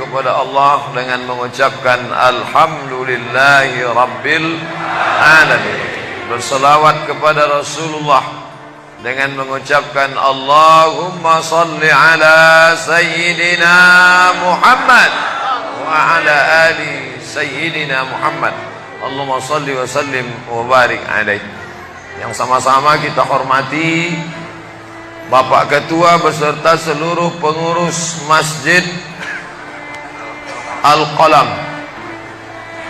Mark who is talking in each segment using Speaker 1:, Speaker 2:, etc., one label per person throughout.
Speaker 1: kepada Allah dengan mengucapkan Alhamdulillahi Rabbil Alamin. Berselawat kepada Rasulullah dengan mengucapkan Allahumma salli ala Sayyidina Muhammad wa ala ali Sayyidina Muhammad. Allahumma salli wa sallim wa barik alaih. Yang sama-sama kita hormati Bapak Ketua beserta seluruh pengurus Masjid Al-Qalam,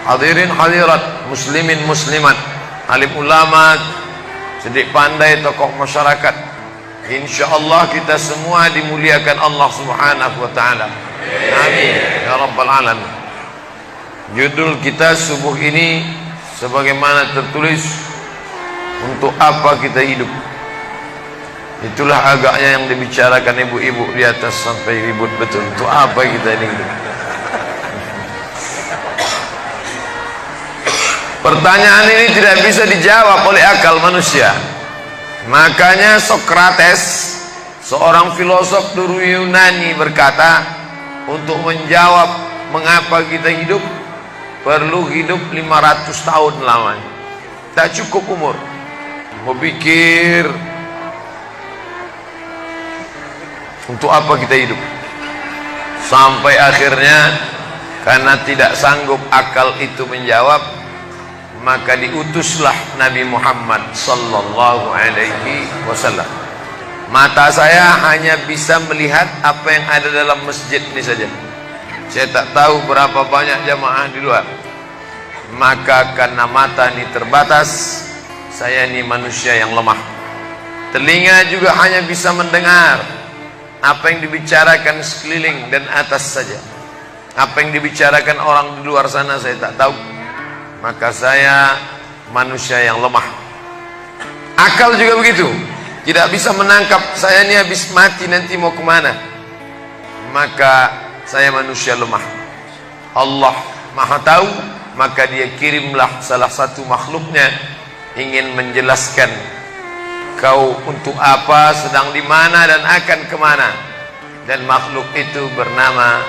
Speaker 1: hadirin hadirat, muslimin muslimat, alim ulama, sedik pandai, tokoh masyarakat. InsyaAllah kita semua dimuliakan Allah Subhanahu wa ta'ala. Amin ya rabbal alamin. Judul kita subuh ini sebagaimana tertulis, untuk apa kita hidup. Itulah agaknya yang dibicarakan ibu-ibu di atas sampai ribut betul. Untuk apa kita ini hidup? Pertanyaan ini tidak bisa dijawab oleh akal manusia. Makanya Sokrates, seorang filosof dulu Yunani, berkata, untuk menjawab mengapa kita hidup, perlu hidup 500 tahun lamanya. Tak cukup umur. Mau pikir untuk apa kita hidup, sampai akhirnya karena tidak sanggup akal itu menjawab, maka diutuslah Nabi Muhammad sallallahu alaihi wasallam. Mata saya hanya bisa melihat apa yang ada dalam masjid ini saja. Saya tak tahu berapa banyak jamaah di luar. Maka karena mata ini terbatas, saya ini manusia yang lemah. Telinga juga hanya bisa mendengar apa yang dibicarakan sekeliling dan atas saja. Apa yang dibicarakan orang di luar sana saya tak tahu. Maka saya manusia yang lemah. Akal juga begitu, tidak bisa menangkap saya ini habis mati nanti mau kemana. Maka saya manusia lemah. Allah Maha tahu, maka dia kirimlah salah satu makhluknya ingin menjelaskan kau untuk apa, sedang di mana dan akan kemana. Dan makhluk itu bernama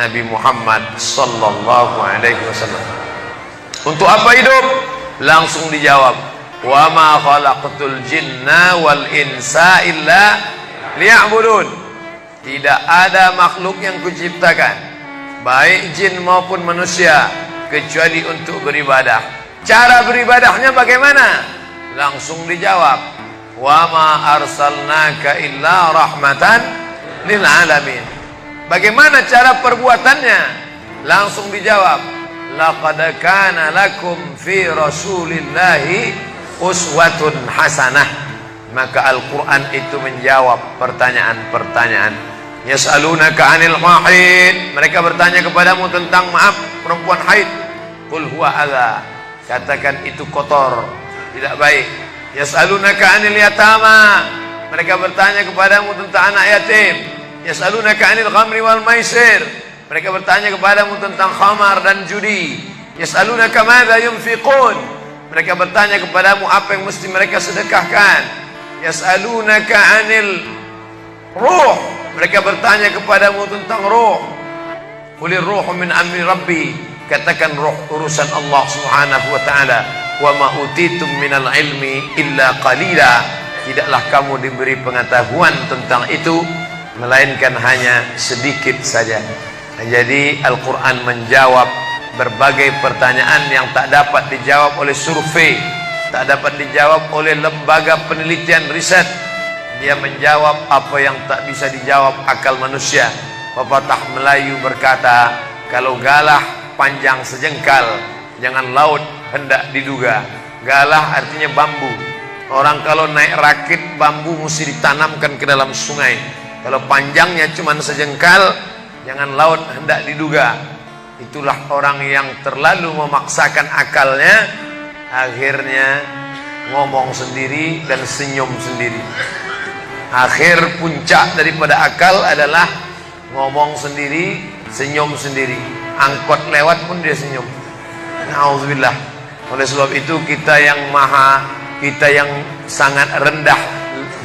Speaker 1: Nabi Muhammad sallallahu alaihi wasallam. Untuk apa hidup? Langsung dijawab, wa ma khalaqtul jinna wal insa illa liya'budun. Tidak ada makhluk yang kuciptakan, baik jin maupun manusia, kecuali untuk beribadah. Cara beribadahnya bagaimana? Langsung dijawab, wa ma arsalnaka illa rahmatan lil alamin. Bagaimana cara perbuatannya? Langsung dijawab, laqad kana lakum fi rasulillahi uswatun hasanah. Maka Al-Quran itu menjawab pertanyaan-pertanyaan. Yas'alunaka 'anil mahid, mereka bertanya kepadamu tentang perempuan haid. Qul huwa adza, katakan itu kotor, tidak baik. Yas'alunaka 'anil yatama, mereka bertanya kepadamu tentang anak yatim. Yas'alunaka 'anil khamri wal maisir, mereka bertanya kepadamu tentang khamar dan judi. Yas'alunaka madza yunfiqun, mereka bertanya kepadamu apa yang mesti mereka sedekahkan. Yas'alunaka 'anil ruh, mereka bertanya kepadamu tentang ruh. Qulir ruhu min amri rabbi, katakan ruh urusan Allah Subhanahu wa taala. Wa ma utitum minal ilmi illa qalila, tidaklah kamu diberi pengetahuan tentang itu melainkan hanya sedikit saja. Jadi Al-Quran menjawab berbagai pertanyaan yang tak dapat dijawab oleh survei, tak dapat dijawab oleh lembaga penelitian riset. Dia menjawab apa yang tak bisa dijawab akal manusia. Pepatah Melayu berkata, kalau galah panjang sejengkal, jangan laut hendak diduga. Galah artinya bambu. Orang kalau naik rakit bambu mesti ditanamkan ke dalam sungai. Kalau panjangnya cuma sejengkal, jangan laut hendak diduga. Itulah orang yang terlalu memaksakan akalnya, akhirnya ngomong sendiri dan senyum sendiri. Akhir puncak daripada akal adalah ngomong sendiri, senyum sendiri. Angkot lewat pun dia senyum. Na'udzubillah. Oleh sebab itu kita yang sangat rendah,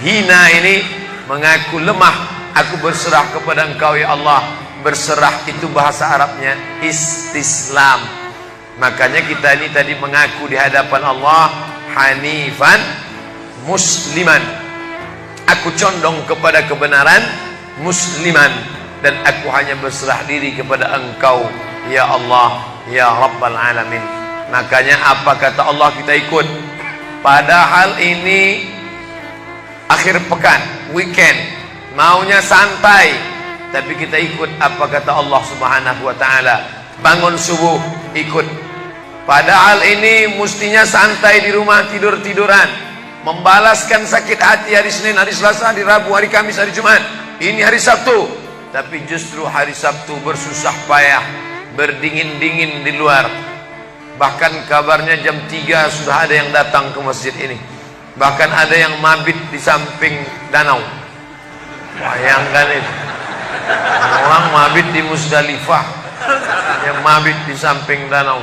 Speaker 1: hina ini mengaku lemah. Aku berserah kepada Engkau ya Allah. berserah itu bahasa Arabnya istislam. Makanya kita ini tadi mengaku di hadapan Allah hanifan musliman. Aku condong kepada kebenaran, musliman, dan aku hanya berserah diri kepada Engkau ya Allah ya Rabbal Alamin. Makanya apa kata Allah kita ikut. Padahal ini akhir pekan, weekend, maunya santai, tapi kita ikut apa kata Allah Subhanahu wa taala. Bangun subuh ikut. Padahal ini mestinya santai di rumah, tidur-tiduran, membalaskan sakit hati hari Senin, hari Selasa, hari Rabu, hari Kamis, hari Jumat. Ini hari Sabtu, tapi justru hari Sabtu bersusah payah, berdingin-dingin di luar. Bahkan kabarnya jam 3 sudah ada yang datang ke masjid ini. Bahkan ada yang mabit di samping danau. Bayangkan itu. Orang mabit di Musdalifah, yang mabit di samping danau.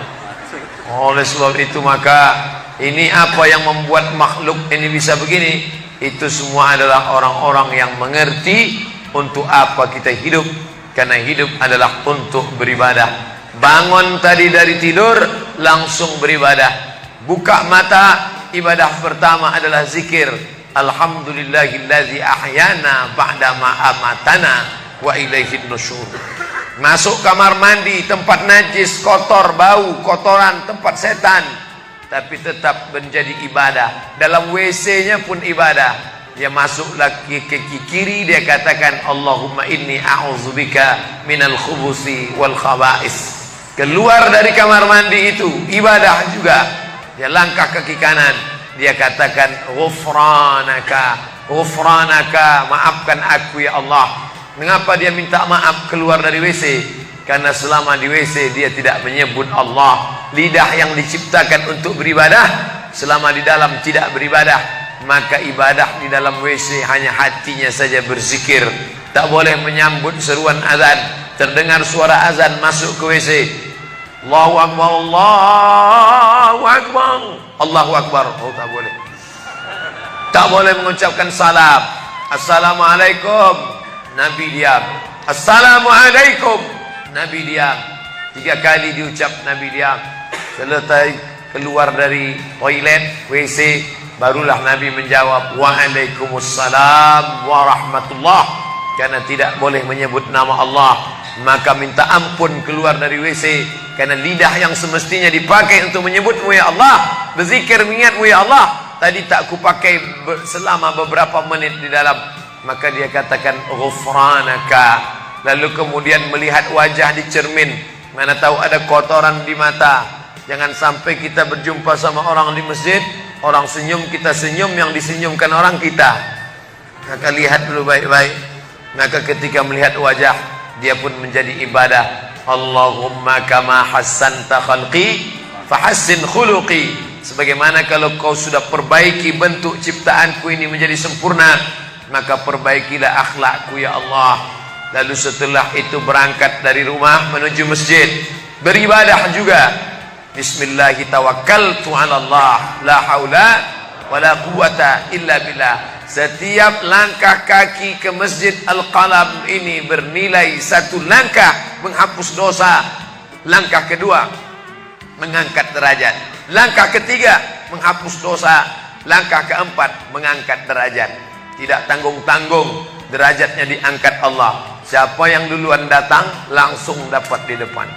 Speaker 1: Oleh sebab itu maka ini apa yang membuat makhluk ini bisa begini? Itu semua adalah orang-orang yang mengerti untuk apa kita hidup. Karena hidup adalah untuk beribadah. Bangun tadi dari tidur langsung beribadah. Buka mata, ibadah pertama adalah zikir. Alhamdulillahillazi ahyana ba'dama amatana wa ilaihin nusyur. Masuk kamar mandi, tempat najis, kotor, bau, kotoran, tempat setan, tapi tetap menjadi ibadah. Dalam WC-nya pun ibadah. Dia masuk lagi ke kiri, dia katakan Allahumma inni a'udzubika minal khubusi wal khaba'is. Keluar dari kamar mandi itu ibadah juga. Dia langkah kaki kanan, dia katakan ghufranaka, ghufranaka, maafkan aku ya Allah. Mengapa dia minta maaf keluar dari WC? Karena selama di WC dia tidak menyebut Allah. Lidah yang diciptakan untuk beribadah, selama di dalam tidak beribadah, maka ibadah di dalam WC hanya hatinya saja berzikir. Tak boleh menyambut seruan azan. Terdengar suara azan masuk ke WC, Allahu Akbar, Allahu Akbar, Allahu Akbar. Oh, tak boleh. Tak boleh mengucapkan salam. Assalamualaikum, Nabi diam. Assalamualaikum, Nabi diam. 3 kali diucap, Nabi diam. Selesai keluar dari toilet, WC, barulah Nabi menjawab Waalaikumsalam warahmatullah. Karena tidak boleh menyebut nama Allah, maka minta ampun keluar dari WC. Karena lidah yang semestinya dipakai untuk menyebutmu ya Allah, berzikir mengingatmu ya Allah, tadi tak kupakai selama beberapa menit di dalam. Maka dia katakan ghufranaka. Lalu kemudian melihat wajah di cermin, mana tahu ada kotoran di mata. Jangan sampai kita berjumpa sama orang di masjid, orang senyum, kita senyum, yang disenyumkan orang kita. Maka lihat dulu baik-baik. Maka ketika melihat wajah, dia pun menjadi ibadah. Allahumma kama hassanta khalqi fahassin khuluqi. Sebagaimana kalau kau sudah perbaiki bentuk ciptaanku ini menjadi sempurna, maka perbaikilah akhlakku ya Allah. Lalu setelah itu berangkat dari rumah menuju masjid, beribadah juga. Bismillahi tawakkaltu 'ala Allah, la haula wala quwata illa billah. Setiap langkah kaki ke Masjid Al-Qalam ini bernilai 1 langkah menghapus dosa. Langkah kedua mengangkat derajat. Langkah ketiga menghapus dosa. Langkah keempat mengangkat derajat. Tidak tanggung-tanggung, derajatnya diangkat Allah. Siapa yang duluan datang langsung dapat di depan.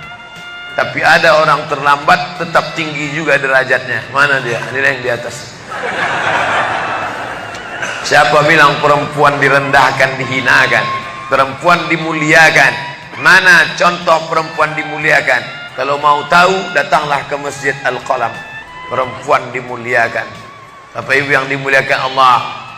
Speaker 1: Tapi ada orang terlambat tetap tinggi juga derajatnya. Mana dia? Ini yang di atas. Siapa bilang perempuan direndahkan, dihinakan? Perempuan dimuliakan. Mana contoh perempuan dimuliakan? Kalau mau tahu, datanglah ke Masjid Al-Qalam. Perempuan dimuliakan. Bapak Ibu yang dimuliakan Allah,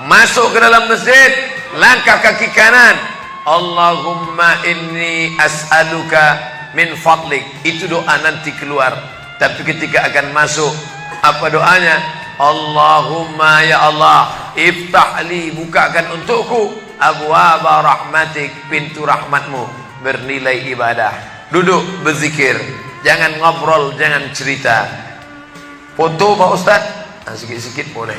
Speaker 1: masuk ke dalam masjid, langkah kaki kanan, Allahumma inni as'aluka min fadlik. Itu doa nanti keluar. Tapi ketika akan masuk, apa doanya? Allahumma ya Allah, iftahli, bukakan untukku abwaba rahmatik, pintu rahmatmu, bernilai ibadah. Duduk berzikir, jangan ngobrol, jangan cerita. Foto Pak Ustaz, sikit-sikit boleh.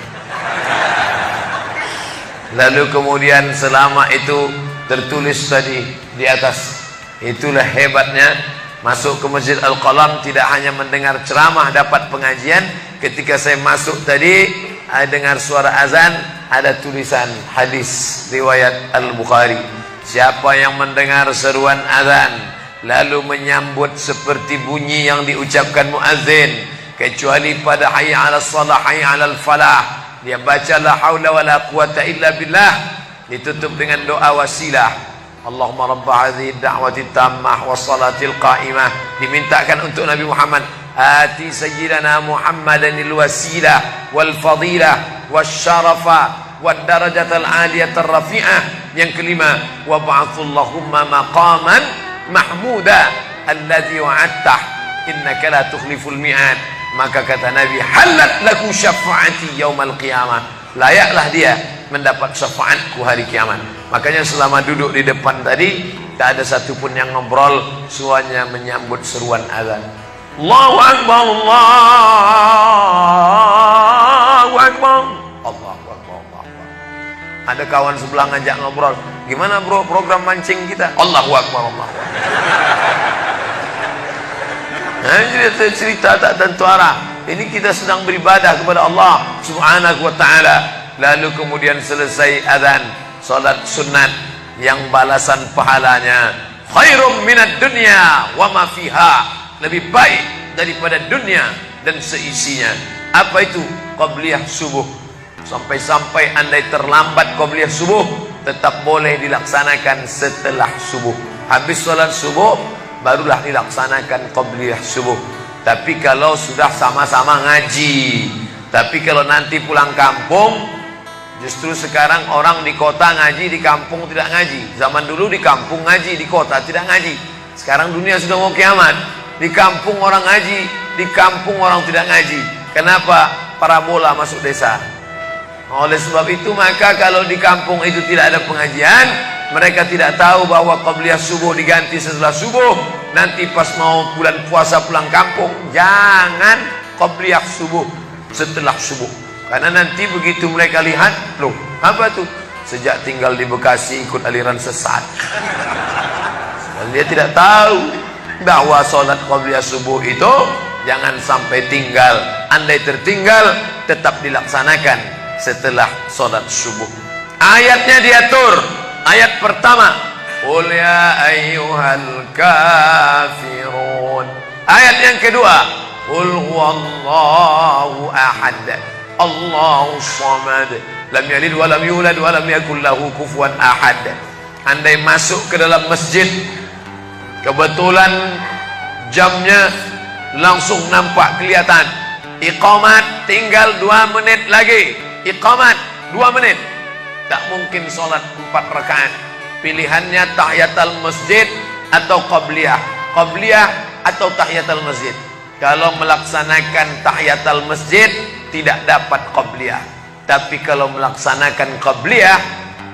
Speaker 1: Lalu kemudian selama itu tertulis tadi di atas, Itulah hebatnya masuk ke Masjid Al-Qalam, tidak hanya mendengar ceramah, dapat pengajian. Ketika saya masuk tadi, dengar suara azan, ada tulisan hadis riwayat Al-Bukhari. Siapa yang mendengar seruan azan lalu menyambut seperti bunyi yang diucapkan muazzin, kecuali pada hayya 'alas shalah, hayya 'alal falah, dia baca la haula wala quwata illa billah, ditutup dengan doa wasilah. Allahumma rabb hadhihi ad-da'wati tammah was salatil qa'imah, dimintakan untuk Nabi Muhammad, ati sayyidina Muhammadanil wasilah wal fadilah wasyarafa wad darajatal aliyatar rafi'ah. Yang kelima, wa ba'athallahumma maqaman mahmuda alladhi wa'adtah innaka la tukhliful mi'ad. Maka kata Nabi, halat laku syafaati yaumal qiyamah, layaklah dia mendapat syafaatku hari kiamat. Makanya selama duduk di depan tadi, tak ada satupun yang ngobrol, semuanya menyambut seruan azan. Allahu Akbar, Allahu Akbar, Allahu Akbar, Allahu Akbar. Ada kawan sebelah ngajak ngobrol, gimana bro program mancing kita? Allahu Akbar, Allahu Akbar. Nah, cerita tak tentu arah. Ini kita sedang beribadah kepada Allah Subhanahu wa ta'ala. Lalu kemudian selesai azan, salat sunat yang balasan pahalanya khairum minad dunya wa ma fiha, lebih baik daripada dunia dan seisinya. Apa itu? Qabliyah subuh. Sampai-sampai andai terlambat qabliyah subuh, tetap boleh dilaksanakan setelah subuh. Habis salat subuh barulah dilaksanakan qabliyah subuh. Tapi kalau sudah sama-sama ngaji, tapi kalau nanti pulang kampung, justru sekarang orang di kota ngaji, di kampung tidak ngaji. Zaman dulu di kampung ngaji, di kota tidak ngaji. Sekarang dunia sudah mau kiamat, di kampung orang ngaji, di kampung orang tidak ngaji. Kenapa? Parabola masuk desa. Oleh sebab itu, maka kalau di kampung itu tidak ada pengajian, mereka tidak tahu bahwa qabliyah subuh diganti setelah subuh. Nanti pas mau bulan puasa pulang kampung, jangan qabliyah subuh setelah subuh. Karena nanti begitu mereka lihat, loh apa tuh? Sejak tinggal di Bekasi ikut aliran sesat. Dan dia tidak tahu bahwa sholat qabliyah subuh itu jangan sampai tinggal. Andai tertinggal, tetap dilaksanakan setelah sholat subuh. Ayatnya diatur. Ayat pertama, qul ya ayyuhal kafirun. Ayat yang kedua, qul huwallahu ahad, Allahu samad, lam yalid wa lam yulad wa lam yakul lahu kufuwan ahad. Andai masuk ke dalam masjid, kebetulan jamnya langsung nampak kelihatan, iqamat tinggal 2 menit lagi, iqamat 2 menit. Tak mungkin sholat 4 rakaat. Pilihannya tahiyatul masjid atau qabliyah, qabliyah atau tahiyatul masjid. Kalau melaksanakan tahiyatul masjid tidak dapat qabliyah. Tapi kalau melaksanakan qabliyah,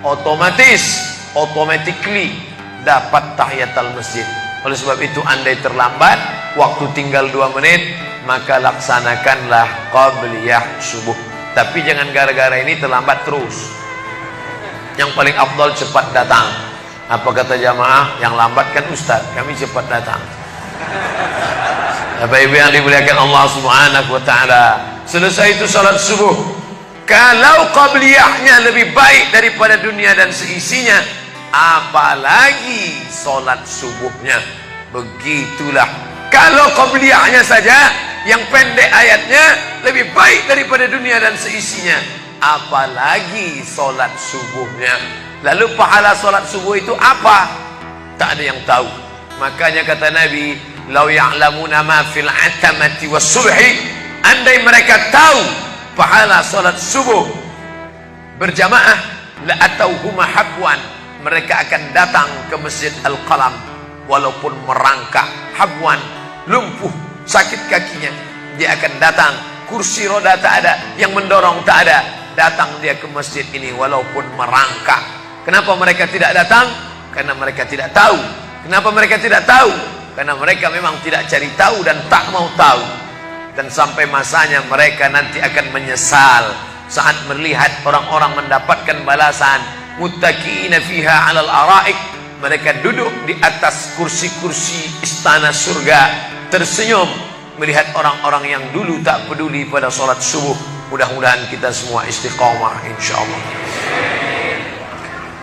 Speaker 1: automatically dapat tahiyatul masjid. Oleh sebab itu, andai terlambat, waktu tinggal 2 menit, maka laksanakanlah qabliyah subuh. Tapi jangan gara-gara ini terlambat terus. Yang paling afdal cepat datang. Apa kata jamaah? Yang lambat kan ustaz, kami cepat datang. Bapak ibu yang dimuliakan Allah Subhanahu wa ta'ala, selesai itu salat subuh. Kalau qabliyahnya lebih baik daripada dunia dan seisinya, apalagi salat subuhnya. Begitulah. Kalau qabliyahnya saja yang pendek ayatnya lebih baik daripada dunia dan seisinya, apalagi solat subuhnya. Lalu pahala solat subuh itu apa? Tak ada yang tahu. Makanya kata Nabi, lau ya'lamuna ma fil atamati was subhi, andai mereka tahu pahala solat subuh berjamaah, la atauhuma habwan, mereka akan datang ke Masjid Al-Qalam walaupun merangkak, habwan, lumpuh, sakit kakinya, dia akan datang. Kursi roda tak ada, yang mendorong tak ada, datang dia ke masjid ini walaupun merangkak. Kenapa mereka tidak datang? Karena mereka tidak tahu. Kenapa mereka tidak tahu? Karena mereka memang tidak cari tahu dan tak mau tahu. Dan sampai masanya mereka nanti akan menyesal saat melihat orang-orang mendapatkan balasan muttaqiina fiha 'alal ara'ik mereka duduk di atas kursi-kursi istana surga, tersenyum melihat orang-orang yang dulu tak peduli pada sholat subuh. Mudah-mudahan kita semua istiqomah insyaallah.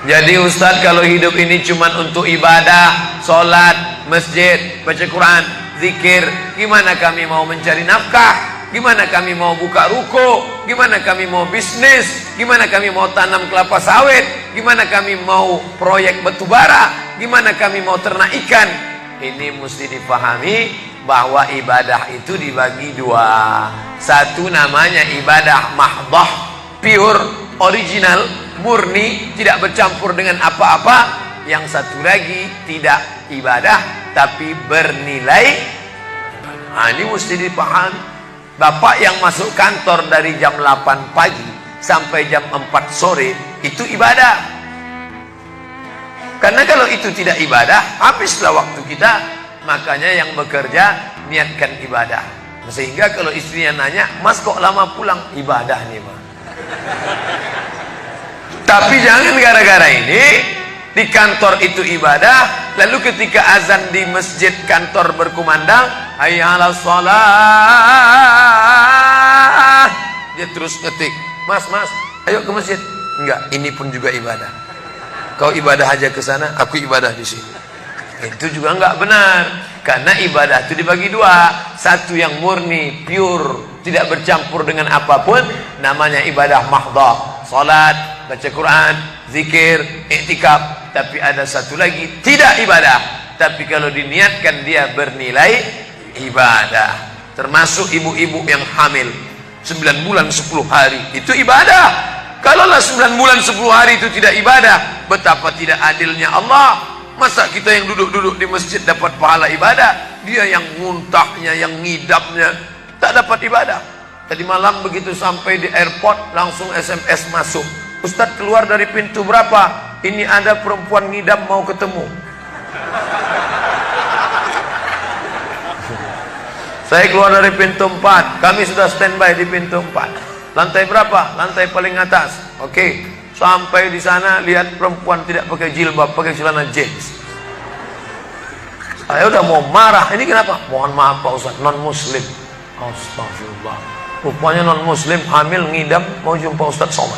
Speaker 1: Jadi Ustadz, kalau hidup ini cuma untuk ibadah, sholat, masjid, baca Quran, zikir, gimana kami mau mencari nafkah? Gimana kami mau buka ruko? Gimana kami mau bisnis? Gimana kami mau tanam kelapa sawit? Gimana kami mau proyek batubara? Gimana kami mau ternak ikan? Ini mesti dipahami bahwa ibadah itu dibagi dua. Satu namanya ibadah mahdah, pure, original, murni, tidak bercampur dengan apa-apa. Yang satu lagi tidak ibadah tapi bernilai. Nah, ini mesti dipahami. Bapak yang masuk kantor dari jam 8 pagi sampai jam 4 sore itu ibadah. Karena kalau itu tidak ibadah, habislah waktu kita. Makanya yang bekerja niatkan ibadah. Sehingga kalau istrinya nanya, "Mas kok lama pulang?" Ibadah nih, Mas. Tapi jangan gara-gara ini di kantor itu ibadah, lalu ketika azan di masjid kantor berkumandang, hayya 'alas shalah, dia terus ngetik, "Mas, ayo ke masjid." Enggak, ini pun juga ibadah. Kau ibadah aja ke sana, aku ibadah di sini. Itu juga enggak benar. Karena ibadah itu dibagi dua. Satu yang murni, pure, tidak bercampur dengan apapun, namanya ibadah mahdah. Salat, baca Quran, zikir, iktikaf. Tapi ada satu lagi tidak ibadah, tapi kalau diniatkan dia bernilai ibadah. Termasuk ibu-ibu yang hamil 9 bulan 10 hari itu ibadah. Kalaulah 9 bulan 10 hari itu tidak ibadah, betapa tidak adilnya Allah. Masa kita yang duduk-duduk di masjid dapat pahala ibadah, dia yang muntahnya, yang ngidapnya tak dapat ibadah. Tadi malam begitu sampai di airport langsung SMS masuk, "Ustadz, keluar dari pintu berapa? Ini ada perempuan ngidam mau ketemu." Saya keluar dari pintu 4, kami sudah standby di pintu 4. Lantai berapa? Lantai paling atas. Oke, sampai di sana lihat perempuan tidak pakai jilbab, pakai celana jeans. Saya udah mau marah. Ini kenapa? "Mohon maaf Pak Ustadz, non muslim." Astagfirullah. Rupanya non muslim hamil ngidam mau jumpa Ustadz Somad.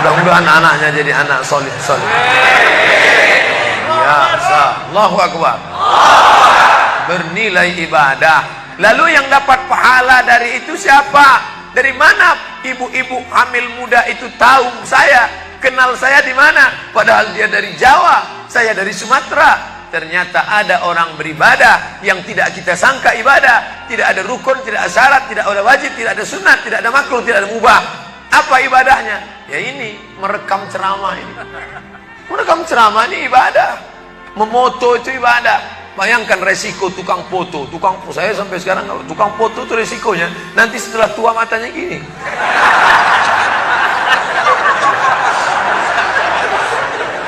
Speaker 1: Mudah-mudahan anaknya jadi anak solid. Ya, Allahu Akbar. Bernilai ibadah. Lalu yang dapat pahala dari itu siapa? Dari mana ibu-ibu hamil muda itu tahu saya? Kenal saya di mana? Padahal dia dari Jawa, saya dari Sumatera. Ternyata ada orang beribadah yang tidak kita sangka ibadah. Tidak ada rukun, tidak ada syarat, tidak ada wajib, tidak ada sunat, tidak ada makruh, tidak ada mubah. Apa ibadahnya? Ya ini, merekam ceramah ini. Merekam ceramah ini ibadah. Memoto itu ibadah. Bayangkan resiko tukang foto. Saya sampai sekarang tukang foto itu resikonya nanti setelah tua matanya gini.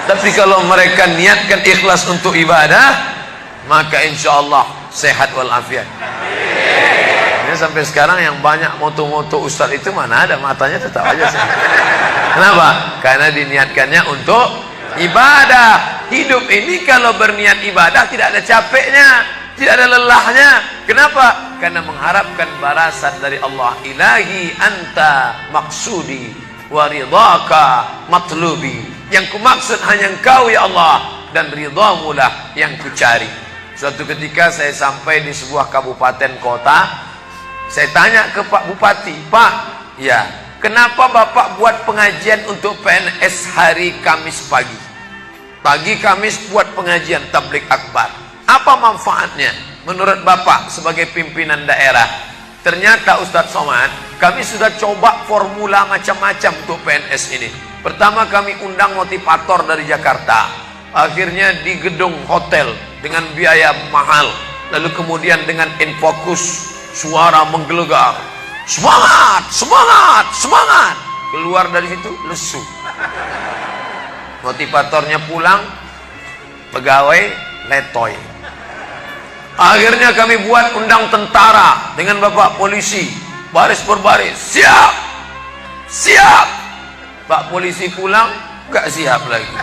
Speaker 1: Tapi kalau mereka niatkan ikhlas untuk ibadah, maka insya Allah sehat walafiat. Ini sampai sekarang yang banyak moto-moto ustadz itu mana ada matanya tetap aja sehat. Kenapa? Karena diniatkannya untuk ibadah. Hidup ini kalau berniat ibadah tidak ada capeknya, tidak ada lelahnya. Kenapa? Karena mengharapkan balasan dari Allah. Ilahi anta maksudi wa ridhaka matlubi. Yang kumaksud hanya engkau ya Allah, dan ridhamu lah yang kucari. Suatu ketika saya sampai di sebuah kabupaten kota, saya tanya ke Pak Bupati, "Pak, ya, kenapa Bapak buat pengajian untuk PNS hari Kamis pagi? Pagi Kamis buat pengajian tablik akbar. Apa manfaatnya menurut Bapak sebagai pimpinan daerah?" Ternyata Ustadz Somad, kami sudah coba formula macam-macam untuk PNS ini. Pertama kami undang motivator dari Jakarta. Akhirnya di gedung hotel dengan biaya mahal. Lalu kemudian dengan infokus, suara menggelegar. Semangat, semangat, semangat. Keluar dari situ lesu. Motivatornya pulang, pegawai letoy. Akhirnya kami buat undang tentara dengan bapak polisi, baris berbaris, siap, siap. Pak polisi pulang, gak siap lagi.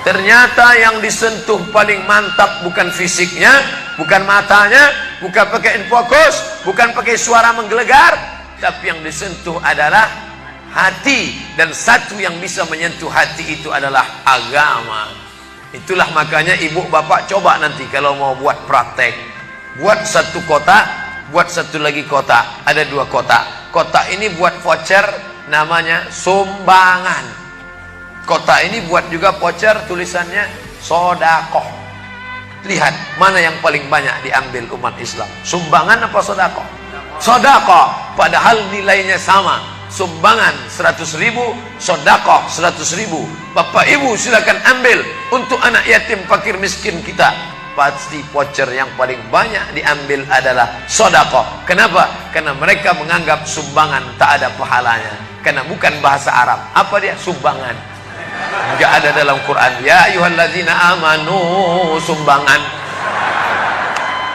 Speaker 1: Ternyata yang disentuh paling mantap bukan fisiknya, bukan matanya, bukan pakai infokus, bukan pakai suara menggelegar, tapi yang disentuh adalah hati. Dan satu yang bisa menyentuh hati itu adalah agama. Itulah makanya ibu bapak coba nanti kalau mau buat praktek, buat satu kotak, buat satu lagi kotak, ada 2 kotak. Kotak ini buat voucher, namanya sumbangan. Kotak ini buat juga voucher, tulisannya sodakoh. Lihat mana yang paling banyak diambil umat Islam, sumbangan apa sodakoh? Sodakoh, padahal nilainya sama. Sumbangan 100.000, sodakoh 100.000. Bapak ibu silakan ambil untuk anak yatim fakir miskin kita. Pasti voucher yang paling banyak diambil adalah sodakoh. Kenapa? Karena mereka menganggap sumbangan tak ada pahalanya, karena bukan bahasa Arab. Apa dia? Sumbangan. Enggak ada dalam Quran. Ya ayyuhalladzina amanu, sumbangan.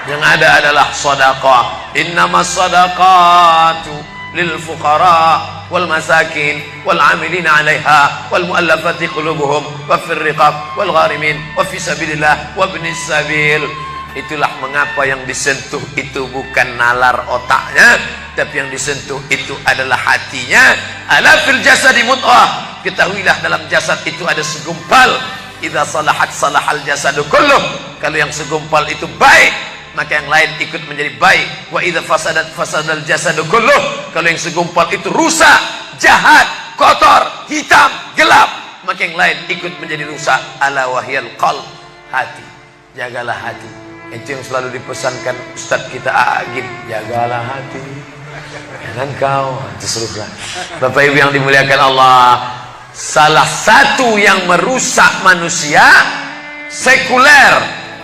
Speaker 1: Yang ada adalah sedekah. Innamas shadaqatu lil fuqara wal masakin wal 'amilina 'alaiha wal mu'allafati qulubuhum wa fir riqab wal gharimin wa fi sabilillah wa ibnis sabil. Itulah mengapa yang disentuh itu bukan nalar otaknya, tapi yang disentuh itu adalah hatinya. Ala fil jasadi mudghah. Ketahuilah dalam jasad itu ada segumpal. Idza salahat salahal jasadu kulluh. Kalau yang segumpal itu baik, maka yang lain ikut menjadi baik. Wa idza fasadat fasadal jasadu kulluh. Kalau yang segumpal itu rusak, jahat, kotor, hitam, gelap, maka yang lain ikut menjadi rusak. Ala wahyal qalb, hati. Jagalah hati. Itu yang selalu dipesankan Ustadz kita Agib, jagalah hati. Jangan kau terserah. Bapak Ibu yang dimuliakan Allah, salah satu yang merusak manusia sekuler,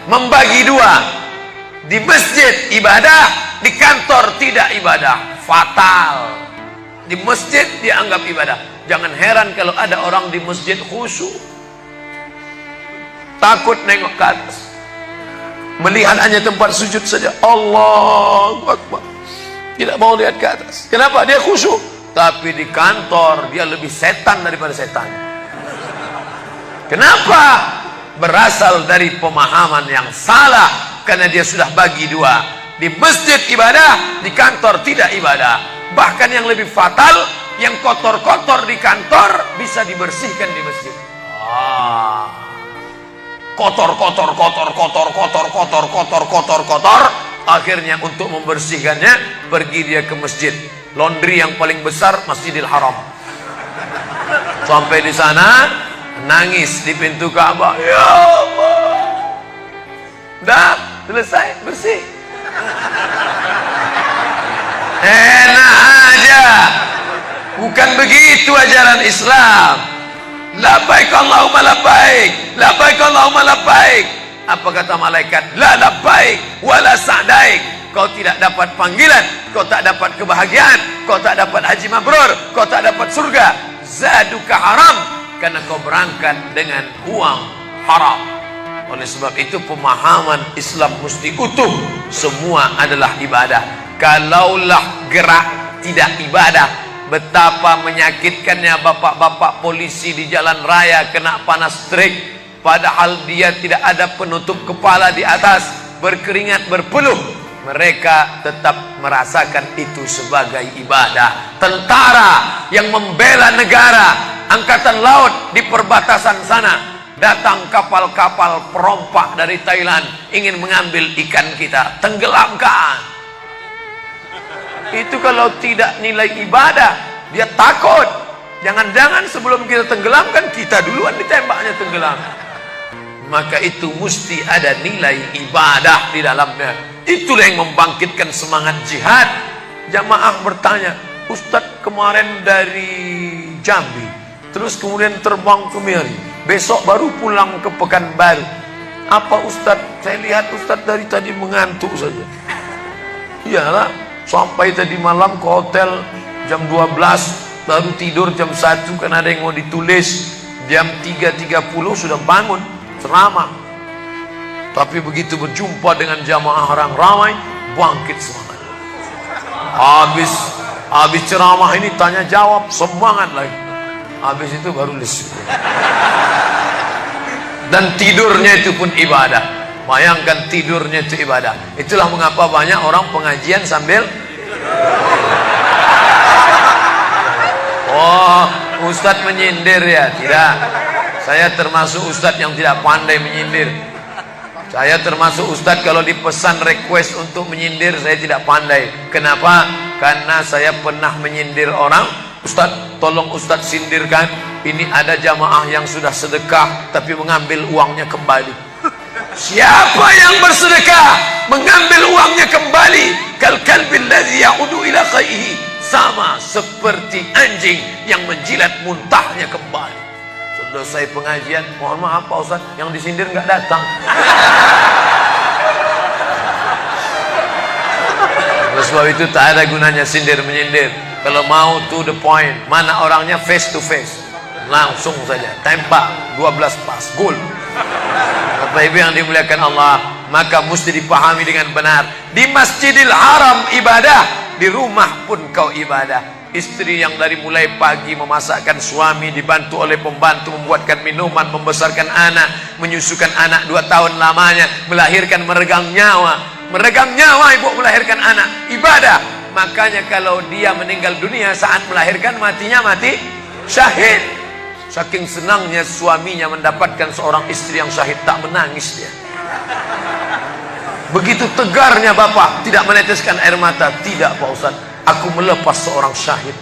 Speaker 1: membagi 2. Di masjid ibadah, di kantor tidak ibadah, fatal. Di masjid dianggap ibadah. Jangan heran kalau ada orang di masjid khusyuk, takut nengok ke atas, melihat hanya tempat sujud saja. Allahu Akbar, tidak mau lihat ke atas. Kenapa? Dia khusyuk. Tapi di kantor dia lebih setan daripada setan. Kenapa? Berasal dari pemahaman yang salah, karena dia sudah bagi 2. Di masjid ibadah, di kantor tidak ibadah. Bahkan yang lebih fatal, yang kotor-kotor di kantor bisa dibersihkan di masjid. Kotor. Akhirnya untuk membersihkannya pergi dia ke masjid. Laundry yang paling besar Masjidil Haram. Sampai di sana nangis di pintu Ka'bah. Ya Allah, dah selesai bersih. Enak aja. Bukan begitu ajaran Islam. Labbaik Allahumma labbaik, labbaik Allahumma labbaik. Apa kata malaikat? La labbaik wala sa'daik. Kau tidak dapat panggilan, kau tak dapat kebahagiaan, kau tak dapat haji mabrur, kau tak dapat surga. Zaduka haram, karena kau berangkat dengan uang haram. Oleh sebab itu pemahaman Islam mesti utuh. Semua adalah ibadah. Kalaulah gerak tidak ibadah, betapa menyakitkannya bapak-bapak polisi di jalan raya kena panas terik, padahal dia tidak ada penutup kepala di atas, berkeringat berpeluh. Mereka tetap merasakan itu sebagai ibadah. Tentara yang membela negara, angkatan laut di perbatasan sana, datang kapal-kapal perompak dari Thailand ingin mengambil ikan kita, tenggelamkan. Itu kalau tidak nilai ibadah, dia takut. Jangan-jangan sebelum kita tenggelamkan, kita duluan ditembaknya tenggelam. Maka itu mesti ada nilai ibadah di dalamnya. Itulah yang membangkitkan semangat jihad. Jamaah bertanya, Ustadz kemarin dari Jambi, terus kemudian terbang ke Miri, besok baru pulang ke Pekanbaru. Apa Ustadz? Saya lihat Ustadz dari tadi mengantuk saja. Iyalah, sampai tadi malam ke hotel jam 12, baru tidur jam 1 karena ada yang mau ditulis. Jam 3.30 sudah bangun ceramah. Tapi begitu berjumpa dengan jamaah orang ramai, bangkit semangat. Habis ceramah ini tanya jawab, semangat lagi. Habis itu baru lesu. Dan tidurnya itu pun ibadah. Bayangkan, tidurnya itu ibadah. Itulah mengapa banyak orang pengajian sambil oh, ustadz menyindir ya? Tidak. Saya termasuk ustadz yang tidak pandai menyindir. Saya termasuk ustadz kalau dipesan request untuk menyindir, saya tidak pandai. Kenapa? Karena saya pernah menyindir orang. Ustadz, tolong ustadz sindirkan. Ini ada jamaah yang sudah sedekah tapi mengambil uangnya kembali. Siapa yang bersedekah mengambil uangnya kembali, kal kalbil ladzi ya'udu ila qaihi, sama seperti anjing yang menjilat muntahnya kembali. Selesai pengajian, mohon maaf Pak Ustaz, yang disindir nggak datang. Oleh sebab itu tak ada gunanya sindir menyindir. Kalau mau to the point, mana orangnya face to face, langsung saja tembak, 12 pas, gol. Bapak Ibu yang dimuliakan Allah, maka mesti dipahami dengan benar. Di Masjidil Haram ibadah, di rumah pun kau ibadah. Istri yang dari mulai pagi memasakkan suami, dibantu oleh pembantu membuatkan minuman, membesarkan anak, menyusukan anak 2 tahun lamanya, melahirkan, meregang nyawa ibu melahirkan anak, ibadah. Makanya kalau dia meninggal dunia saat melahirkan, matinya mati syahid. Saking senangnya suaminya mendapatkan seorang istri yang syahid, tak menangis dia. Begitu tegarnya bapak, tidak meneteskan air mata. Tidak Pak Ustaz, aku melepas seorang syahid,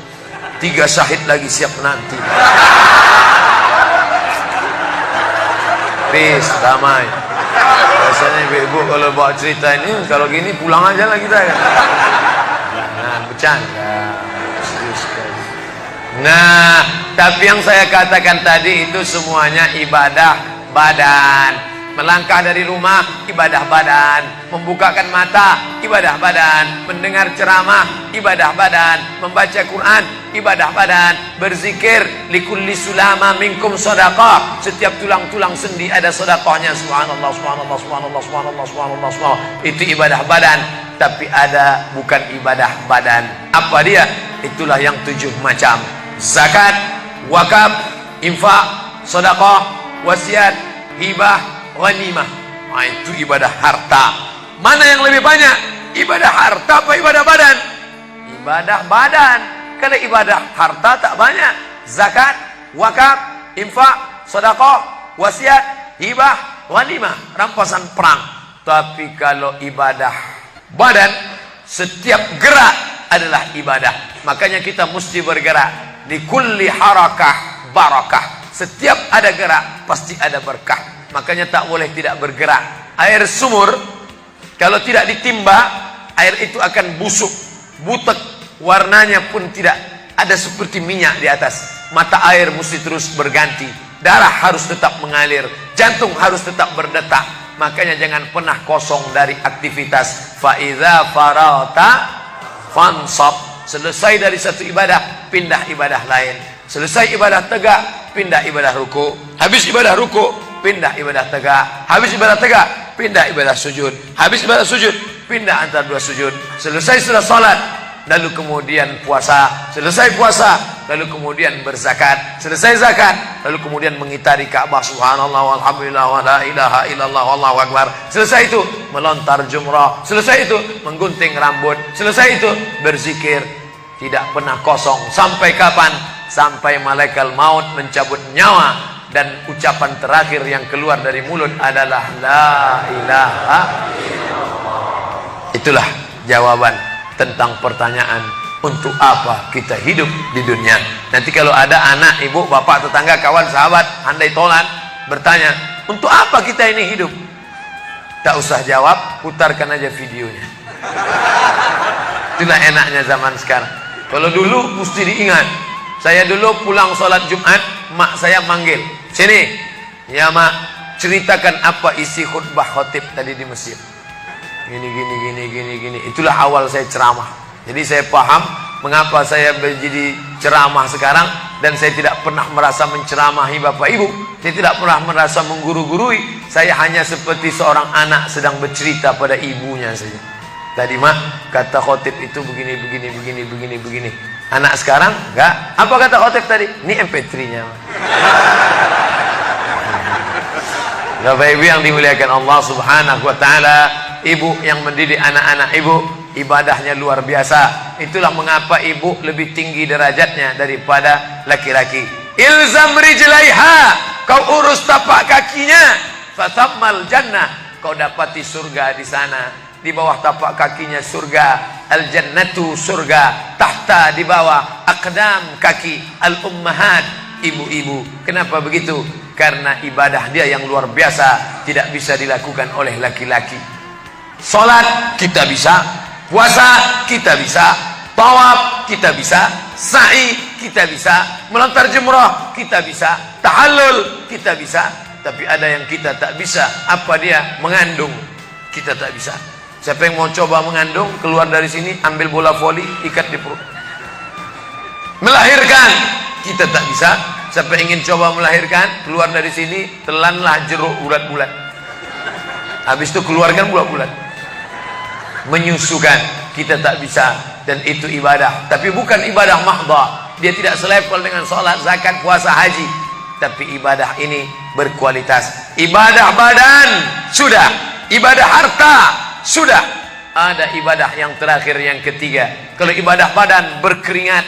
Speaker 1: 3 syahid lagi siap menanti. Peace, damai. Biasanya ibu kalau bawa cerita ini, kalau gini pulang aja lah kita ya. Nah, bercanda. Nah, tapi yang saya katakan tadi itu semuanya ibadah badan. Melangkah dari rumah, ibadah badan. Membukakan mata, ibadah badan. Mendengar ceramah, ibadah badan. Membaca Quran, ibadah badan. Berzikir, likulli sulama minkum sadaqah. Setiap tulang-tulang sendi ada sedekahnya. Subhanallah, subhanallah, subhanallah, subhanallah, subhanallah, subhanallah. Itu ibadah badan. Tapi ada bukan ibadah badan. Apa dia? Itulah yang 7 macam. Zakat, wakaf, infak, sedekah, wasiat, hibah, ghanimah. Nah, itu ibadah harta. Mana yang lebih banyak? Ibadah harta apa ibadah badan? Ibadah badan. Kalau ibadah harta tak banyak. Zakat, wakaf, infak, sedekah, wasiat, hibah, ghanimah, rampasan perang. Tapi kalau ibadah badan, setiap gerak adalah ibadah. Makanya kita mesti bergerak. Di kulli harakah barakah. Setiap ada gerak pasti ada berkah. Makanya tak boleh tidak bergerak. Air sumur kalau tidak ditimba, air itu akan busuk, butek, warnanya pun tidak ada seperti minyak di atas. Mata air mesti terus berganti. Darah harus tetap mengalir, jantung harus tetap berdetak. Makanya jangan pernah kosong dari aktivitas. Fa idza farata fansab. Selesai dari satu ibadah, pindah ibadah lain. Selesai ibadah tegak, pindah ibadah ruku. Habis ibadah ruku, pindah ibadah tegak. Habis ibadah tegak, pindah ibadah sujud. Habis ibadah sujud, pindah antara 2 sujud. Selesai sudah salat, lalu kemudian puasa. Selesai puasa, lalu kemudian berzakat. Selesai zakat, lalu kemudian mengitari Ka'bah. Subhanallah walhamdulillah wa la ilaha illallah wallahu akbar. Selesai itu melontar jumrah. Selesai itu menggunting rambut. Selesai itu berzikir. Tidak pernah kosong. Sampai kapan? Sampai malaikat maut mencabut nyawa dan ucapan terakhir yang keluar dari mulut adalah la ilaha illallah. Itulah jawaban tentang pertanyaan untuk apa kita hidup di dunia. Nanti kalau ada anak, ibu, bapak, tetangga, kawan, sahabat, andai tolan bertanya, untuk apa kita ini hidup? Tak usah jawab, putarkan aja videonya. Itulah enaknya zaman sekarang. Kalau dulu mesti diingat. Saya dulu pulang sholat Jumat, mak saya manggil, sini ya mak, ceritakan apa isi khutbah khotib tadi di Mesir. Gini. Itulah awal saya ceramah. Jadi saya paham mengapa saya menjadi ceramah sekarang. Dan saya tidak pernah merasa menceramahi bapak ibu. Saya tidak pernah merasa mengguru-gurui. Saya hanya seperti seorang anak sedang bercerita pada ibunya saja. Tadi mak, kata khotib itu begini. Anak sekarang enggak. Apa kata khotib tadi? Ini MP3-nya. Bapak Ibu yang dimuliakan Allah Subhanahu wa taala, ibu yang mendidik anak-anak ibu ibadahnya luar biasa. Itulah mengapa ibu lebih tinggi derajatnya daripada laki-laki. Ilzam rijlaiha, kau urus tapak kakinya, fatammal jannah, kau dapati surga di sana. Di bawah tapak kakinya surga, al jannatu surga, tahta di bawah aqdam kaki al ummahat, ibu-ibu. Kenapa begitu? Karena ibadah dia yang luar biasa tidak bisa dilakukan oleh laki-laki. Salat kita bisa, puasa kita bisa, tawaf kita bisa, sa'i kita bisa, melontar jumrah kita bisa, tahallul kita bisa. Tapi ada yang kita tak bisa. Apa dia? Mengandung. Kita tak bisa. Siapa yang mau coba mengandung, keluar dari sini, ambil bola voli, ikat di perut. Melahirkan, kita tak bisa. Siapa yang ingin coba melahirkan, keluar dari sini, telanlah jeruk bulat-bulat. Habis itu keluarkan bulat-bulat. Menyusukan, kita tak bisa. Dan itu ibadah. Tapi bukan ibadah mahdha. Dia tidak selevel dengan sholat, zakat, puasa, haji. Tapi ibadah ini berkualitas. Ibadah badan, sudah. Ibadah harta, sudah. Ada ibadah yang terakhir, yang ketiga. Kalau ibadah badan berkeringat,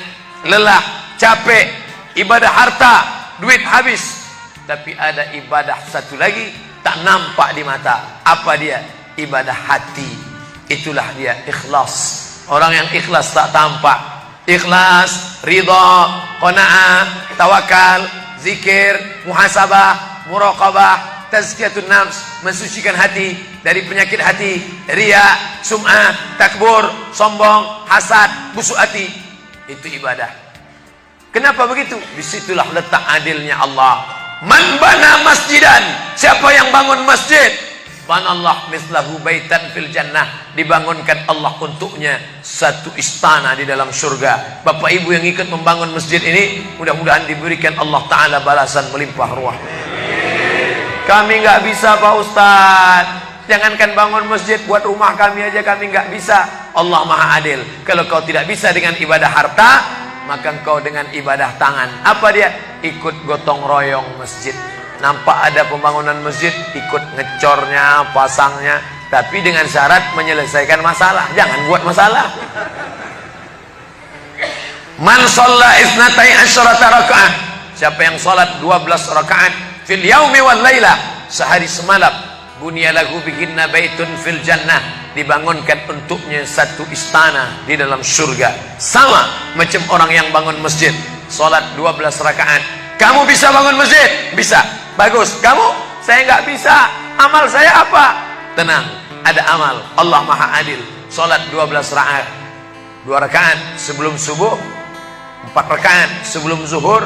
Speaker 1: lelah, capek. Ibadah harta, duit habis. Tapi ada ibadah satu lagi, tak nampak di mata. Apa dia? Ibadah hati. Itulah dia ikhlas. Orang yang ikhlas tak tampak. Ikhlas, ridha, qanaah, tawakal, zikir, muhasabah, muraqabah, tazkiyatun nafs, mensucikan hati dari penyakit hati, riya, sum'ah, takbur, sombong, hasad, busuk hati. Itu ibadah. Kenapa begitu? Disitulah letak adilnya Allah. Man bana masjidan, siapa yang bangun masjid, banallah mislahu baitan fil jannah, dibangunkan Allah untuknya satu istana di dalam surga. Bapak ibu yang ikut membangun masjid ini, mudah-mudahan diberikan Allah Ta'ala balasan melimpah ruah. Kami nggak bisa Pak Ustadz, jangankan bangun masjid, buat rumah kami aja kami nggak bisa. Allah Maha Adil. Kalau kau tidak bisa dengan ibadah harta, maka engkau dengan ibadah tangan. Apa dia? Ikut gotong royong masjid. Nampak ada pembangunan masjid, ikut ngecornya, pasangnya, tapi dengan syarat menyelesaikan masalah. Jangan buat masalah. Man shalla isnatai asyarata rakaat, siapa yang salat 12 rakaat fil yaumi wal laila, sehari semalam, bunyalahu bihinna baitun fil jannah, dibangunkan untuknya satu istana di dalam surga. Sama macam orang yang bangun masjid, salat 12 rakaat. Kamu bisa bangun masjid? Bisa. Bagus. Kamu? Saya nggak bisa. Amal saya apa? Tenang, ada amal. Allah Maha Adil. Salat 12 rakaat. 2 rakaat sebelum subuh, 4 rakaat sebelum zuhur,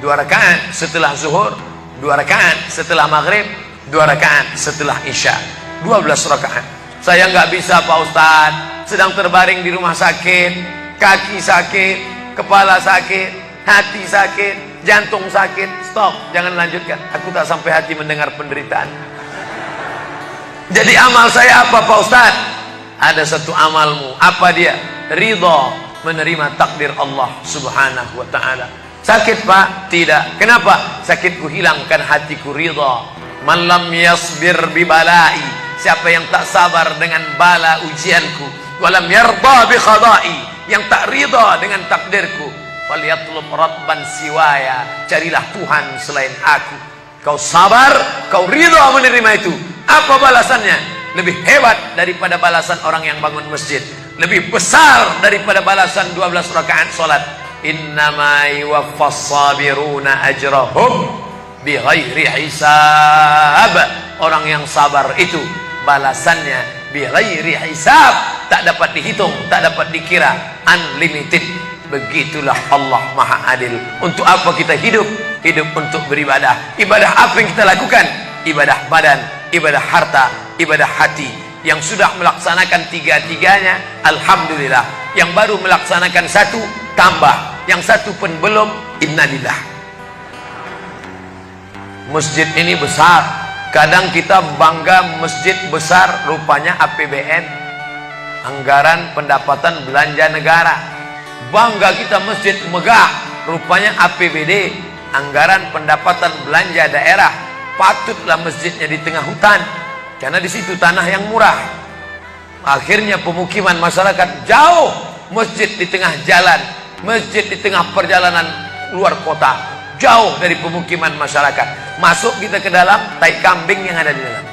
Speaker 1: 2 rakaat setelah zuhur, 2 rakaat setelah maghrib, 2 rakaat setelah isya. 12 rakaat. Saya nggak bisa Pak Ustadz, sedang terbaring di rumah sakit, kaki sakit, kepala sakit, hati sakit, jantung sakit. Stop, jangan lanjutkan. Aku tak sampai hati mendengar penderitaan. Jadi amal saya apa Pak Ustadz? Ada satu amalmu. Apa dia? Ridha, menerima takdir Allah Subhanahu wa ta'ala. Sakit Pak? Tidak. Kenapa? Sakitku hilangkan hatiku ridha. Man lam yasbir bibalai, siapa yang tak sabar dengan bala ujianku, walam yarda bi khadai, yang tak ridha dengan takdirku, falyatlub rabban siwaya, carilah Tuhan selain aku. Kau sabar, kau ridha menerima itu. Apa balasannya? Lebih hebat daripada balasan orang yang bangun masjid, lebih besar daripada balasan 12 rakaat salat. Innama yuwaffas sabiruna ajrahum bighairi hisab. Orang yang sabar itu balasannya bighairi hisab, tak dapat dihitung, tak dapat dikira, unlimited. Begitulah Allah Maha Adil. Untuk apa kita hidup? Hidup untuk beribadah. Ibadah apa yang kita lakukan? Ibadah badan, ibadah harta, ibadah hati. Yang sudah melaksanakan tiga-tiganya, alhamdulillah. Yang baru melaksanakan satu, tambah. Yang satu pun belum, innalillah. Masjid ini besar. Kadang kita bangga masjid besar, rupanya APBN, anggaran pendapatan belanja negara. Bangga kita masjid megah, rupanya APBD, anggaran pendapatan belanja daerah. patutlah masjidnya di tengah hutan, karena di situ tanah yang murah. Akhirnya pemukiman masyarakat jauh, masjid di tengah jalan, masjid di tengah perjalanan luar kota, jauh dari pemukiman masyarakat. Masuk kita ke dalam, tai kambing yang ada di dalam.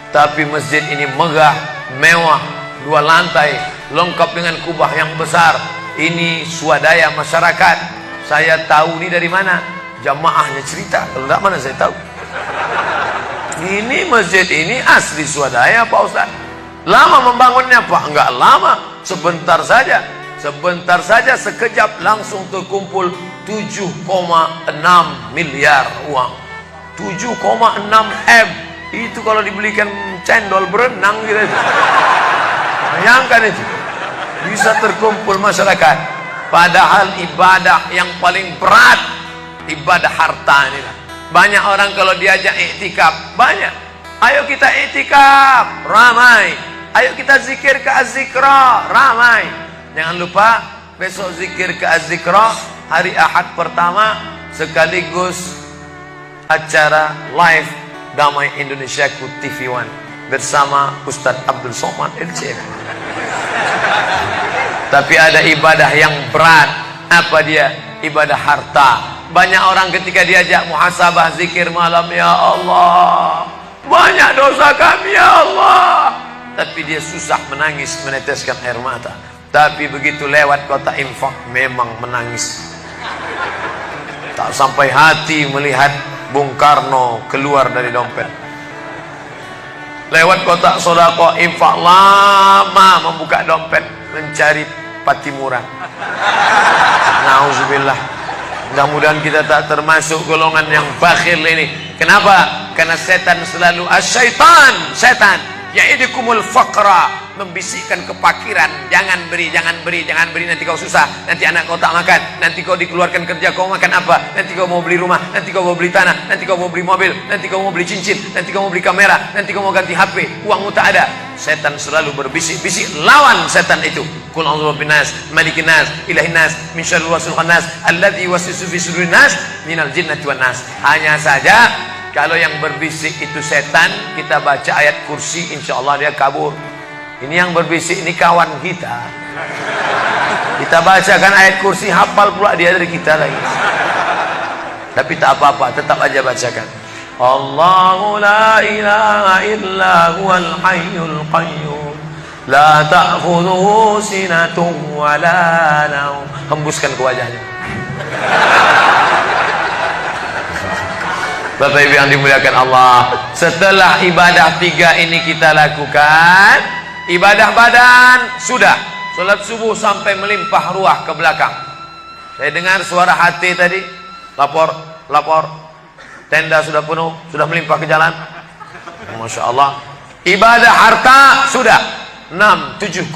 Speaker 1: Tapi masjid ini megah, mewah, 2 lantai, lengkap dengan kubah yang besar. Ini swadaya masyarakat. Saya tahu ini dari mana? Jamaahnya cerita. Kalau tidak, mana saya tahu. Ini masjid ini asli swadaya Pak Ustaz. Lama membangunnya Pak? Enggak lama, sebentar saja. Sebentar saja, sekejap langsung terkumpul 7,6 miliar uang. 7,6 M. Itu kalau dibelikan cendol berenang gitu. Bayangkan itu. Bisa terkumpul masyarakat. Padahal ibadah yang paling berat, ibadah harta ini. Banyak orang kalau diajak iktikaf, banyak. Ayo kita iktikaf, ramai. Ayo kita zikir ke Az-Zikra, ramai. Jangan lupa besok zikir ke Az-Zikra, hari Ahad pertama, sekaligus acara live Damai Indonesiaku TV One bersama Ustadz Abdul Somad LC. Tapi ada ibadah yang berat. Apa dia? Ibadah harta. Banyak orang ketika diajak muhasabah zikir malam, ya Allah, banyak dosa kami ya Allah, tapi dia susah menangis, meneteskan air mata. Tapi begitu lewat kota infak, memang menangis. Tak sampai hati melihat Bung Karno keluar dari dompet. Lewat kotak sodako infak, lama membuka dompet mencari patimuran. Nauzubillah. Mudah-mudahan kita tak termasuk golongan yang bakhil ini. Kenapa? Karena setan selalu asyaitan, setan ya'idukumul faqra, membisikkan kepakiran. Jangan beri, jangan beri, jangan beri, nanti kau susah, nanti anak kau tak makan, nanti kau dikeluarkan kerja, kau makan apa, nanti kau mau beli rumah, nanti kau mau beli tanah, nanti kau mau beli mobil, nanti kau mau beli cincin, nanti kau mau beli kamera, nanti kau mau ganti HP, uangmu tak ada. Setan selalu berbisik-bisik. Lawan setan itu. Qul a'udzu birabbinas, malikin nas, ilahin nas, min syarril waswasil khannas, alladzi yuwaswisu fi sudurin nas, minal jinnati wan nas. Hanya saja kalau yang berbisik itu setan, kita baca ayat kursi, insya Allah dia kabur. Ini yang berbisik ini kawan kita. Kita bacakan ayat kursi, hafal pula dia dari kita lagi. Tapi tak apa-apa, tetap aja bacakan. Allahu la ilaha illa huwal hayyul qayyum, la ta'khudhuhu sinatun wa la naum. Hembuskan ke wajahnya. Bapak Ibu yang dimuliakan Allah, setelah ibadah 3 ini kita lakukan, ibadah badan sudah, sholat subuh sampai melimpah ruah ke belakang. Saya dengar suara hati tadi, lapor, tenda sudah penuh, sudah melimpah ke jalan. Masya Allah. Ibadah harta sudah 7,6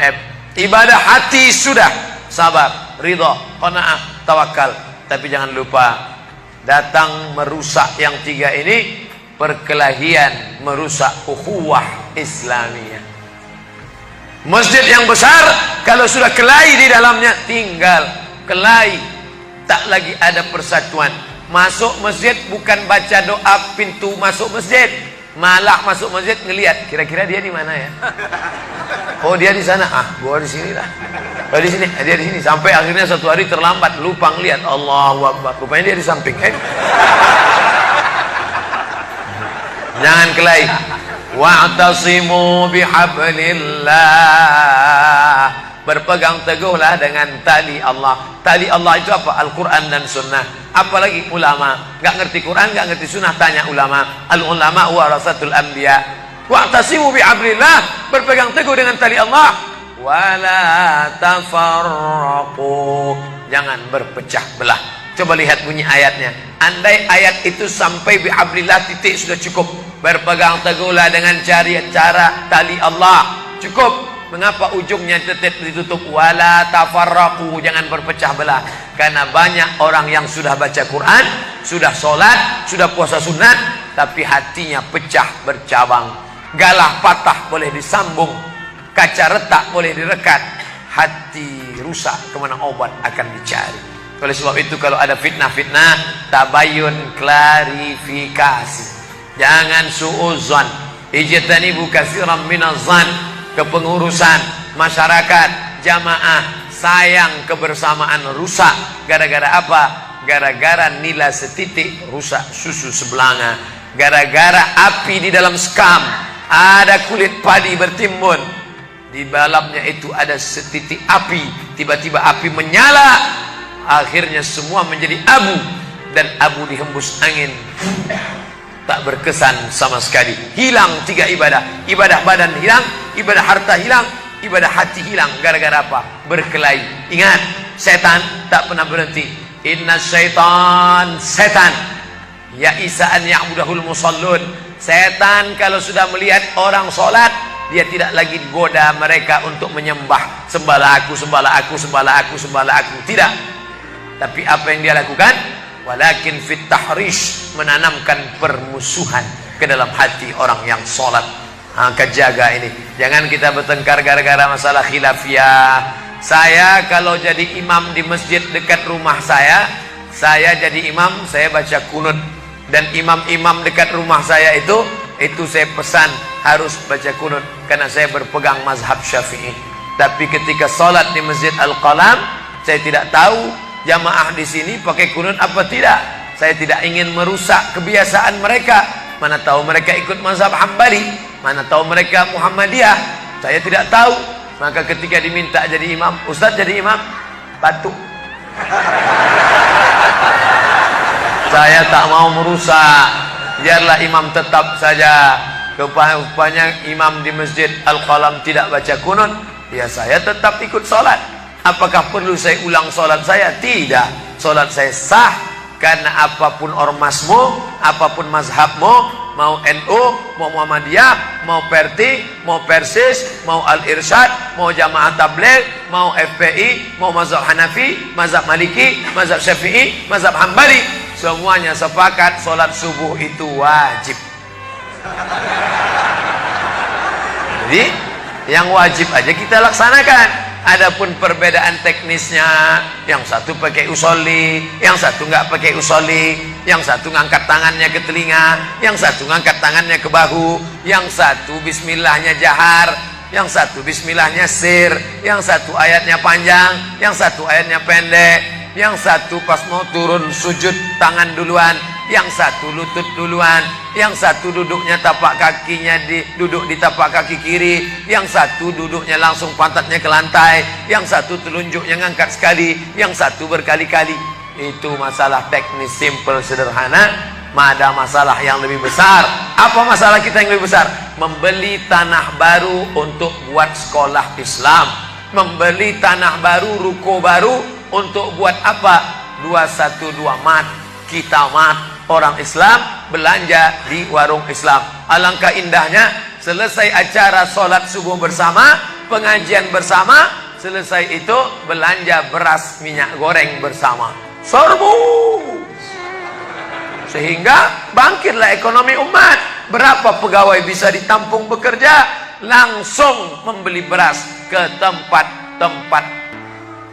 Speaker 1: M. Ibadah hati sudah, sabar, ridha, qanaah, tawakal. Tapi jangan lupa, datang merusak yang 3 ini, perkelahian, merusak ukhuwah Islamiyah. Masjid yang besar, kalau sudah kelahi di dalamnya, tinggal kelahi, tak lagi ada persatuan. Masuk masjid bukan baca doa pintu masuk masjid, malah masuk masjid ngelihat kira-kira dia di mana ya. Oh dia di sana, gua di sini lah. Oh di sini, dia di sini. Sampai akhirnya suatu hari terlambat, lupa ngelihat. Allahu Akbar, rupanya dia di samping. Jangan kelahi. Wa'tasimu bihablillah, berpegang teguhlah dengan tali Allah. Tali Allah itu apa? Al-Quran dan Sunnah. Apalagi ulama, nggak ngerti Quran, nggak ngerti Sunnah, tanya ulama. Al-ulama warasatul anbiya. Wa'tasimu bihablillah, berpegang teguh dengan tali Allah. Wala tafarraqu, jangan berpecah belah. Coba lihat bunyi ayatnya. Andai ayat itu sampai bihablillah titik sudah cukup. Berpegang teguhlah dengan cara tali Allah, cukup. Mengapa ujungnya tetap ditutup? Wala tafarraqu, jangan berpecah belah. Karena banyak orang yang sudah baca Quran, sudah sholat, sudah puasa sunat, tapi hatinya pecah bercabang. Galah patah boleh disambung, kaca retak boleh direkat, hati rusak kemana obat akan dicari. Oleh sebab itu kalau ada fitnah-fitnah, tabayun, klarifikasi. Jangan suudzon. Ijtanibu katsiran minaz-zan. Kepengurusan masyarakat, jamaah, sayang kebersamaan rusak. Gara-gara apa? Gara-gara nila setitik rusak susu sebelanga. Gara-gara api di dalam sekam, ada kulit padi bertimbun, di dalamnya itu ada setitik api, tiba-tiba api menyala, akhirnya semua menjadi abu, dan abu dihembus angin, tak berkesan sama sekali. Hilang 3 ibadah. Ibadah badan hilang, ibadah harta hilang, ibadah hati hilang. Gara-gara apa? Berkelahi. Ingat, setan tak pernah berhenti. Inna syaitan, setan ya isa'an ya'budahul musallun. Setan kalau sudah melihat orang sholat, dia tidak lagi goda mereka untuk menyembah, sembahlah aku, sembahlah aku, sembahlah aku, sembahlah aku. Tidak. Tapi apa yang dia lakukan? Walakin fit tahrish, menanamkan permusuhan ke dalam hati orang yang sholat. Maka jaga ini. Jangan kita bertengkar gara-gara masalah khilafiyah. Saya kalau jadi imam di masjid dekat rumah saya jadi imam, saya baca kunut. Dan imam-imam dekat rumah saya itu saya pesan harus baca kunut, karena saya berpegang mazhab Syafi'i. Tapi ketika sholat di Masjid Al-Qalam, saya tidak tahu jamaah di sini pakai kunut apa tidak. Saya tidak ingin merusak kebiasaan mereka. Mana tahu mereka ikut mazhab Hambali, mana tahu mereka Muhammadiyah, saya tidak tahu. Maka ketika diminta jadi imam, Ustaz jadi imam, batuk. Saya tak mau merusak, biarlah imam tetap saja. Rupanya imam di Masjid Al-Qalam tidak baca kunut, ya saya tetap ikut sholat. Apakah perlu saya ulang sholat saya? Tidak. Sholat saya sah, karena apapun ormasmu, apapun mazhabmu, mau NU, mau Muhammadiyah, mau Perti, mau Persis, mau Al-Irsyad, mau Jamaah Tabligh, mau FPI, mau mazhab Hanafi, mazhab Maliki, mazhab Syafi'i, mazhab Hambali, semuanya sepakat sholat subuh itu wajib. Jadi yang wajib aja kita laksanakan. Adapun perbedaan teknisnya, yang satu pakai usolli, yang satu nggak pakai usolli, yang satu ngangkat tangannya ke telinga, yang satu ngangkat tangannya ke bahu, yang satu bismillahnya jahar, yang satu bismillahnya sir, yang satu ayatnya panjang, yang satu ayatnya pendek, yang satu pas mau turun sujud tangan duluan, yang satu lutut duluan, yang satu duduknya tapak kakinya duduk di tapak kaki kiri, yang satu duduknya langsung pantatnya ke lantai, yang satu telunjuknya ngangkat sekali, yang satu berkali-kali. Itu masalah teknis simple sederhana. Ada masalah yang lebih besar. Apa masalah kita yang lebih besar? Membeli tanah baru untuk buat sekolah Islam, membeli tanah baru, ruko baru untuk buat apa? 212 mat, kita mat. Orang Islam belanja di warung Islam. Alangkah indahnya, selesai acara sholat subuh bersama, pengajian bersama, selesai itu belanja beras minyak goreng bersama. Serbu. Sehingga bangkitlah ekonomi umat. Berapa pegawai bisa ditampung bekerja? Langsung membeli beras ke tempat-tempat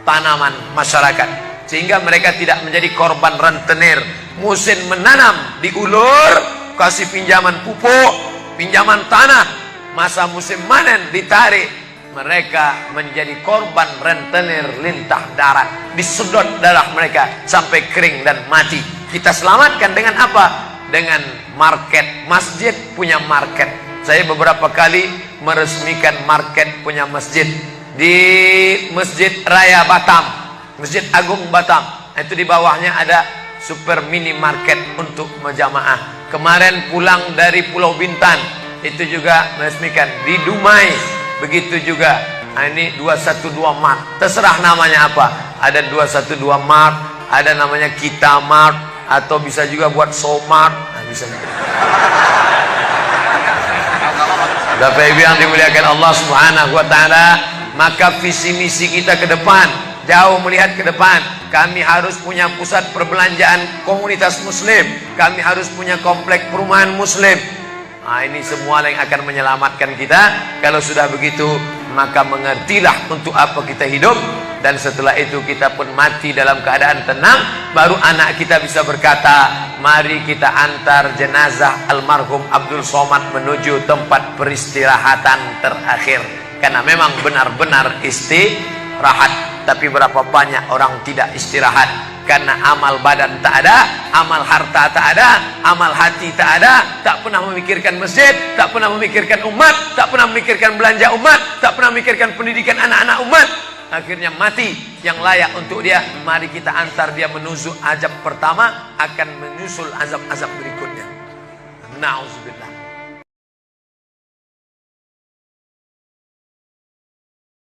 Speaker 1: tanaman masyarakat, sehingga mereka tidak menjadi korban rentenir. Musim menanam diulur, kasih pinjaman pupuk, pinjaman tanah. Masa musim panen ditarik, mereka menjadi korban rentenir lintah darat. Disedot darah mereka sampai kering dan mati. Kita selamatkan dengan apa? Dengan market. Masjid punya market. Saya beberapa kali meresmikan market punya masjid di Masjid Raya Batam, Masjid Agung Batam. Itu di bawahnya ada super mini market untuk jamaah. Kemarin pulang dari Pulau Bintan, itu juga meresmikan di Dumai. Begitu juga. Nah, ini 212 Mart. Terserah namanya apa. Ada 212 Mart, ada namanya Kita Mart, atau bisa juga buat Somart. Nah, bisa juga. Bapak Ibu yang dimuliakan Allah Subhanahu wa taala, maka visi misi kita ke depan, jauh melihat ke depan. Kami harus punya pusat perbelanjaan komunitas muslim, kami harus punya komplek perumahan muslim. Nah, ini semua yang akan menyelamatkan kita. Kalau sudah begitu, maka mengertilah untuk apa kita hidup. Dan setelah itu kita pun mati dalam keadaan tenang. Baru anak kita bisa berkata, mari kita antar jenazah almarhum Abdul Somad menuju tempat peristirahatan terakhir. Karena memang benar-benar istirahat. Tapi berapa banyak orang tidak istirahat, karena amal badan tak ada, amal harta tak ada, amal hati tak ada. Tak pernah memikirkan masjid, tak pernah memikirkan umat, tak pernah memikirkan belanja umat, tak pernah memikirkan pendidikan anak-anak umat. Akhirnya mati yang layak untuk dia. Mari kita antar dia menuju azab pertama, akan menyusul azab-azab berikutnya. Nauzubillah.